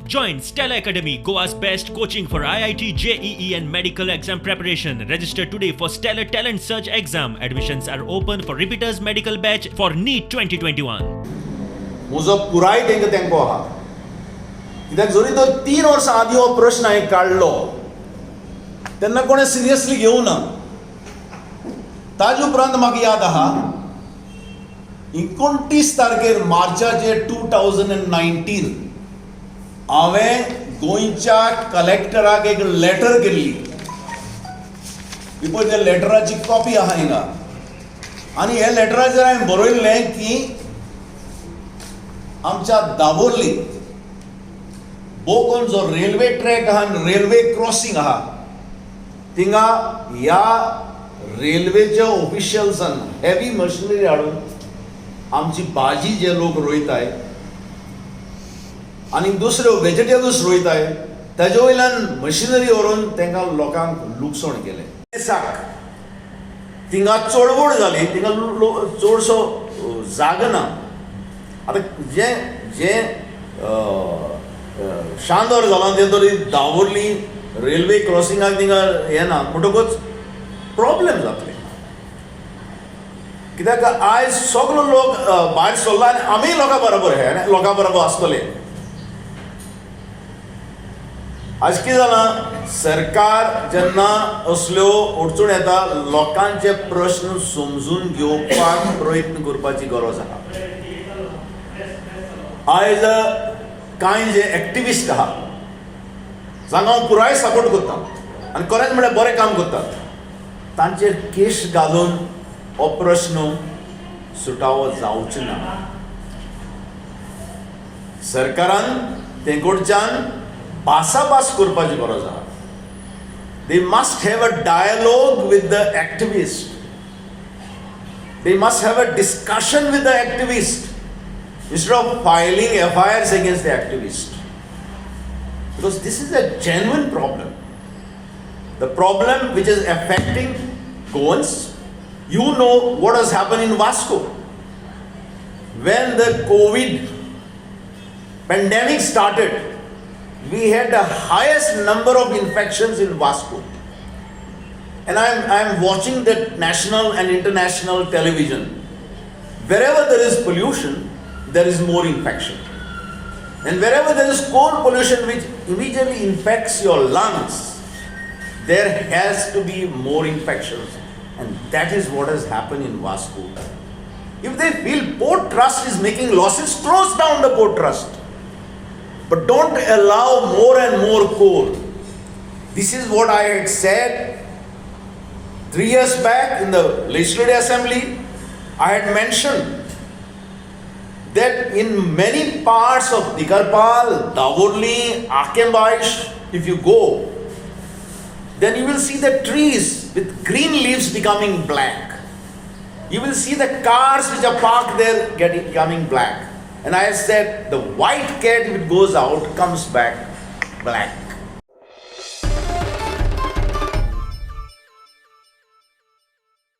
Join Stella Academy, Goa's best coaching for IIT, JEE and medical exam preparation. Register today for Stellar Talent Search exam. Admissions are open for repeaters medical batch for NEET 2021. म्हजो पुराय तेंको आहा कित्याक जरी तो 3 वर्सां आदीं हो प्रश्न हांवें काडलो तेन्ना कोणें सिरियसली घेवना. ताजे उपरांत म्हाका याद आहा 29 तारखेर मार्चाचे 2019 हांवें गोंयच्या कलेक्टराक एक लेटर केल्ली. ही पळय त्या लेटराची कॉपी आहा हिंगा. आनी हे लेटराचेर हांवें बरयल्लें की आमच्या दावोर्ली बोकोन जो रेल्वे ट्रॅक आहा आनी रेल्वे क्रॉसिंग आहा थिंगा ह्या रेल्वेच्या ऑफिशियल्सान हेवी मशिनरी हाडून आमची भाजी जे लोक रोयताय आनी दुसऱ्यो व्हेजिटेबल्स रोयताय ताजे वयल्यान मशिनरी व्हरून तांकां लोकांक लुकसाण केलें. थिंगा चळवळ जाली, थिंगा चडसो जागो ना. आतां जे शांदोर जालां तें तरी दावोर्ली रेल्वे क्रॉसिंगाक थिंगा हें ना म्हणटकूच प्रॉब्लेम जातले. कित्याक आयज सगलो लोक भायर सरला आनी आमी लोकां बरोबर आसतले. आज कितें जालां, सरकार जेन्ना असल्यो अडचण येता लोकांचे प्रश्न समजून घेवपाक प्रयत्न करपाची गरज आहा. आयज कांय जे एक्टिविस्ट आहा जांकां हांव पुराय सपोर्ट करता आनी खरेंच म्हळ्यार बरें काम करतात, तांचेर केस घालून हो प्रश्न सुटावो जावचो ना. सरकारान तेंकडच्यान भासाभास करपाची गरज आहा. They must have a dialogue with the activist. They must have a discussion with the activist instead of filing FIRs against the activist. Because this is a genuine problem. The problem which is affecting Goans, you know what has happened in Vasco. When the COVID pandemic started, we had the highest number of infections in Vasco. And I am watching the national and international television. Wherever there is pollution, there is more infection. And wherever there is coal pollution which immediately infects your lungs, there has to be more infections. And that is what has happened in Vasco. If they feel Port Trust is making losses, close down the Port Trust. But don't allow more and more coal. This is what I had said 3 years back in the Legislative Assembly. I had mentioned that in many parts of Digarpal, Davorlim, Akembaish, if you go, then you will see the trees with green leaves becoming black. You will see the cars which are parked there becoming black. And I said, the white cat, if it goes out, comes back black.